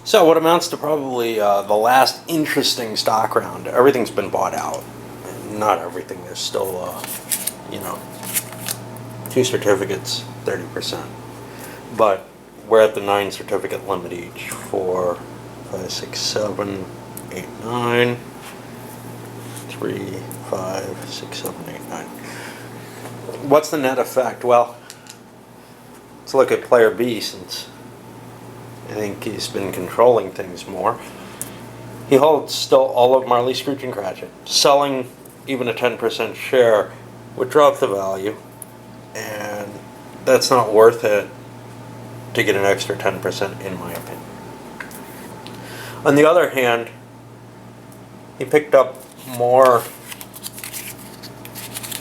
So what amounts to probably the last interesting stock round. Everything's been bought out. Not everything. There's still, you know, 2 certificates, 30%. But we're at the 9 certificate limit each. 4, 5, 6, 7, 8, 9. 3, 5, 6, 7, 8, 9. What's the net effect? Well, let's look at player B, since I think he's been controlling things more. He holds still all of Marley, Scrooge, and Cratchit. Selling even a 10% share would drop the value, and that's not worth it to get an extra 10% in my opinion. On the other hand, he picked up more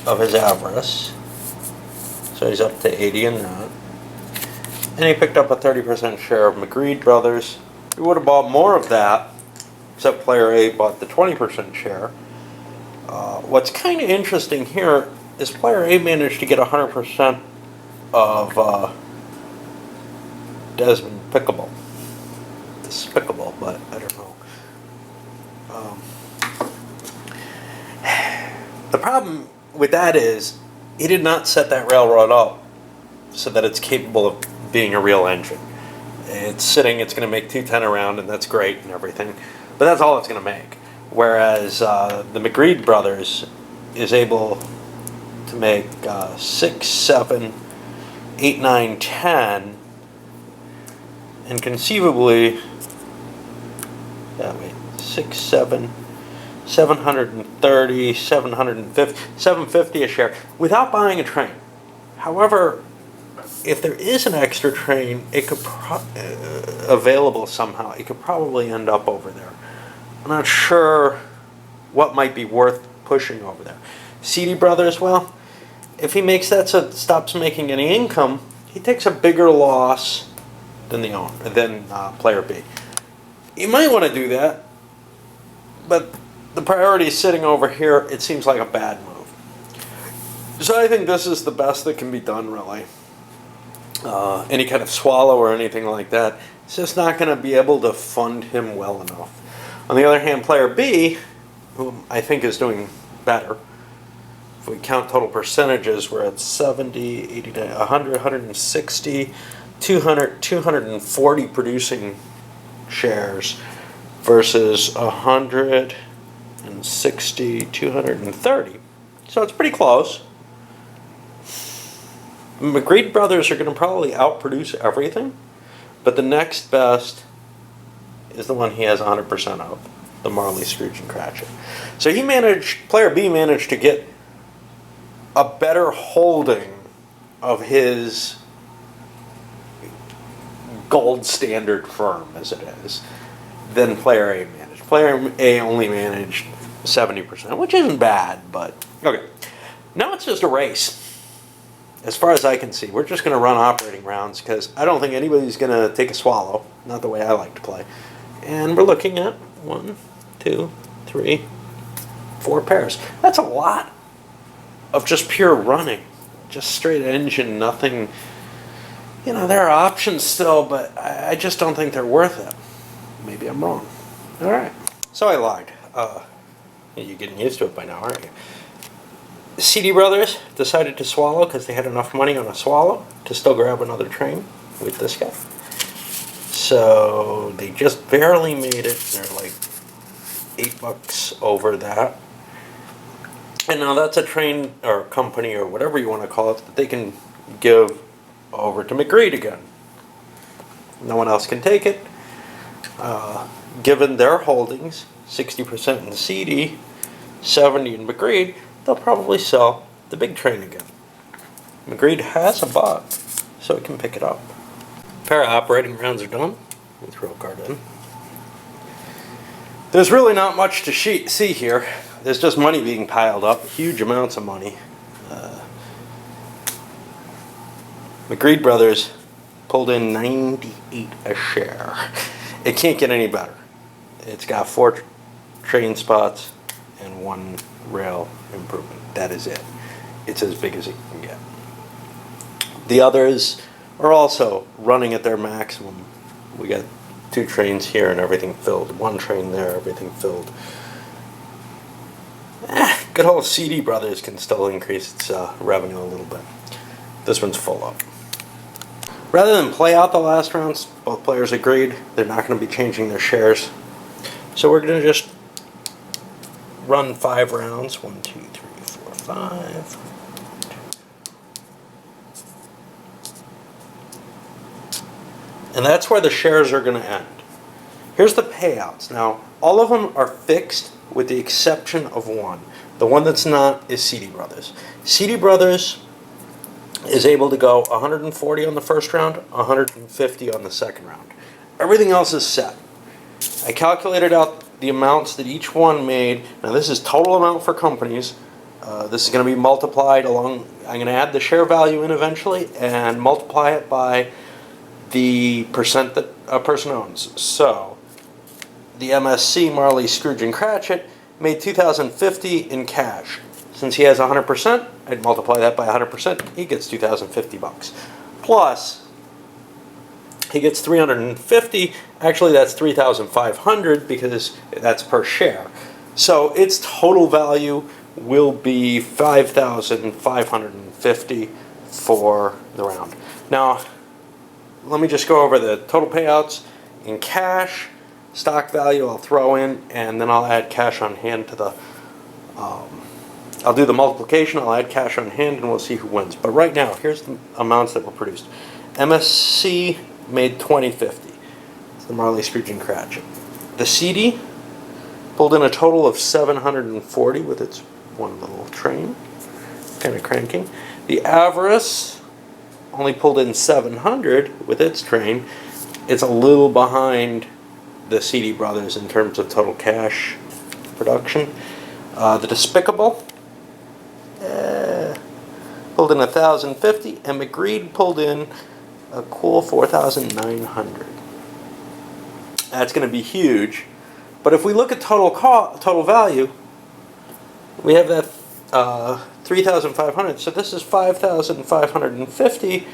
of his avarice, so he's up to 80 in that. And he picked up a 30% share of McGreed Brothers. He would have bought more of that, except player A bought the 20% share. What's kind of interesting here is player A managed to get 100% of Desmond Pickable. Despicable, but I don't know. The problem with that is he did not set that railroad up so that it's capable of being a real engine. It's sitting, it's going to make 210 around, and that's great and everything, but that's all it's going to make. Whereas the McGreed Brothers is able to make 6, 7, 8, 9, 10, and conceivably, 6, 7, 730, 750, 750 a share without buying a train. However, if there is an extra train, it could available somehow, it could probably end up over there. I'm not sure what might be worth pushing over there. CD Brothers, well, if he makes that so it stops making any income, he takes a bigger loss than the owner, than player B. You might want to do that, but the priority is sitting over here. It seems like a bad move. So I think this is the best that can be done, really. Any kind of swallow or anything like that, it's just not going to be able to fund him well enough. On the other hand, player B, whom I think is doing better, if we count total percentages, we're at 70, 80, 100, 160, 200, 240 producing shares versus 160, 230. So it's pretty close. McGreed Brothers are going to probably outproduce everything, but the next best is the one he has 100% of, the Marley, Scrooge, and Cratchit. So player B managed to get a better holding of his gold standard firm, as it is, than player A managed. Player A only managed 70%, which isn't bad, but okay. Now it's just a race. As far as I can see, we're just going to run operating rounds because I don't think anybody's going to take a swallow, not the way I like to play. And we're looking at 1, 2, 3, 4 pairs. That's a lot of just pure running, just straight engine, nothing. You know, there are options still, but I just don't think they're worth it. Maybe I'm wrong. All right. So I lied. You're getting used to it by now, aren't you? CD Brothers decided to swallow because they had enough money on a swallow to still grab another train with this guy. So they just barely made it. They're like $8 over that. And now that's a train or company or whatever you want to call it that they can give over to McGreed again. No one else can take it. Given their holdings, 60% in CD, 70 in McGreed, they'll probably sell the big train again. McGreed has a bot, so it can pick it up. Pair of operating rounds are done. Let me throw a card in. There's really not much to see here. There's just money being piled up, huge amounts of money. McGreed Brothers pulled in 98 a share. It can't get any better. It's got 4 train spots and 1 rail improvement. That is it. It's as big as it can get. The others are also running at their maximum. We got 2 trains here and everything filled. 1 train there, everything filled. Good old CD Brothers can still increase its revenue a little bit. This one's full up. Rather than play out the last rounds, both players agreed they're not going to be changing their shares. So we're going to just run 5 rounds. 1, 2, 3, 4, 5. And that's where the shares are going to end. Here's the payouts. Now, all of them are fixed with the exception of one. The one that's not is CD Brothers. CD Brothers is able to go 140 on the first round, 150 on the second round. Everything else is set. I calculated out the amounts that each one made. Now this is total amount for companies. This is going to be multiplied along. I'm going to add the share value in eventually and multiply it by the percent that a person owns. So the MSC, Marley, Scrooge, and Cratchit made $2,050 in cash. Since he has 100%, I'd multiply that by 100%. He gets $2,050. Plus, he gets 350. Actually, that's 3,500 because that's per share. So its total value will be 5,550 for the round. Now, let me just go over the total payouts in cash. Stock value I'll throw in, and then I'll add cash on hand to the I'll do the multiplication, I'll add cash on hand, and we'll see who wins. But right now, here's the amounts that were produced. MSC made 2050. It's the Marley, Scrooge, and Cratchit. The CD pulled in a total of 740 with its one little train, kind of cranking. The Avarice only pulled in 700 with its train. It's a little behind the CD Brothers in terms of total cash production. The Despicable pulled in 1,050, and McGreed pulled in a cool 4,900. That's going to be huge. But if we look at total value, we have that 3,500. So this is 5,550.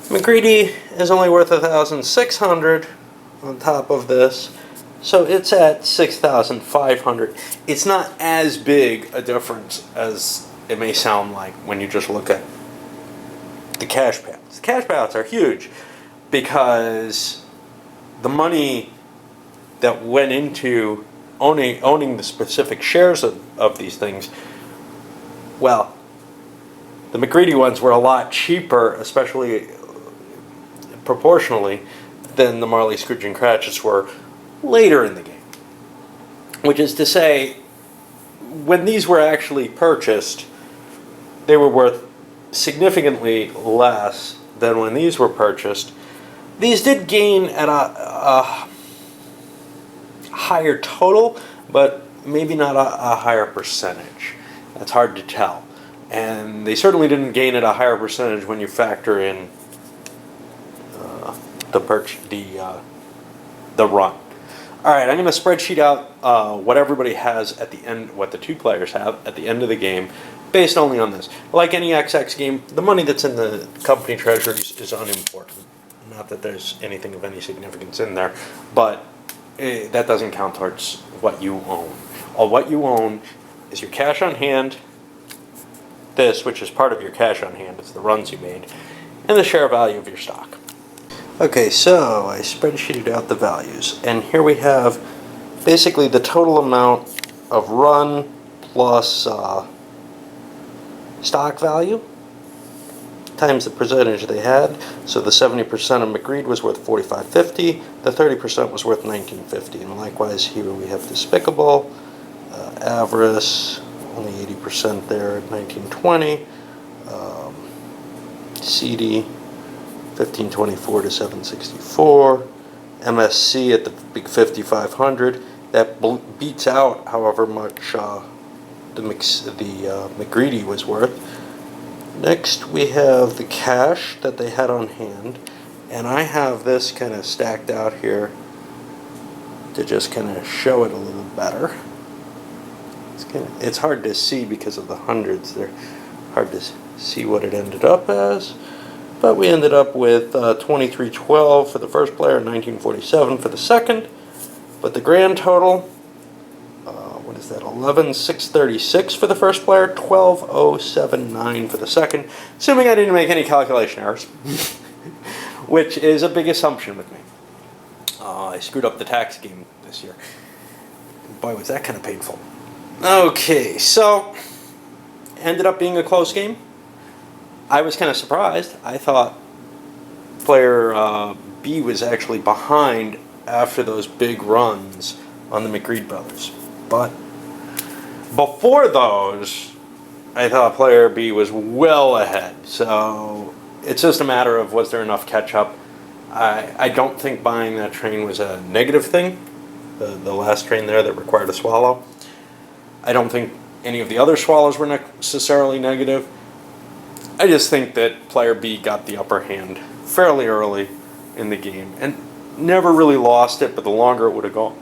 McGreedy is only worth 1,600 on top of this. So it's at 6,500. It's not as big a difference as it may sound like when you just look at the cash payouts. The cash payouts are huge because the money that went into owning the specific shares of these things, well, the McGreedy ones were a lot cheaper, especially proportionally, than the Marley, Scrooge, and Cratchits were later in the game. Which is to say, when these were actually purchased, they were worth significantly less than when these were purchased. These did gain at a higher total, but maybe not a higher percentage. That's hard to tell. And they certainly didn't gain at a higher percentage when you factor in the run. All right, I'm going to spreadsheet out what everybody has at the end, what the 2 players have at the end of the game, based only on this. Like any XX game, the money that's in the company treasuries is unimportant. Not that there's anything of any significance in there, but that doesn't count towards what you own. All what you own is your cash on hand, this, which is part of your cash on hand, it's the runs you made, and the share value of your stock. Okay, so I spreadsheeted out the values, and here we have basically the total amount of run plus stock value times the percentage they had. So the 70% of McGreed was worth $45.50, the 30% was worth $19.50, and likewise here we have Despicable, Avarice, only 80% there at $19.20, CD 1524 to 764, MSC at the big 5,500. That beats out however much the McGreedy was worth. Next we have the cash that they had on hand, and I have this kind of stacked out here to just kind of show it a little better. It's hard to see because of the hundreds. They're hard to see what it ended up as. But we ended up with 2312 for the first player and 1947 for the second. But the grand total, what is that, 11636 for the first player, 12079 for the second, assuming I didn't make any calculation errors, which is a big assumption with me. I screwed up the tax game this year. Boy, was that kind of painful. Okay, so ended up being a close game. I was kind of surprised. I thought player B was actually behind after those big runs on the McGreed brothers. But before those, I thought player B was well ahead. So it's just a matter of, was there enough catch up? I don't think buying that train was a negative thing, the last train there that required a swallow. I don't think any of the other swallows were necessarily negative. I just think that player B got the upper hand fairly early in the game and never really lost it, but the longer it would have gone,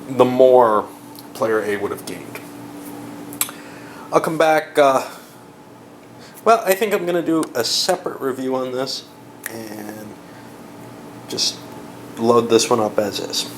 the more player A would have gained. I'll come back, well, I think I'm going to do a separate review on this and just load this one up as is.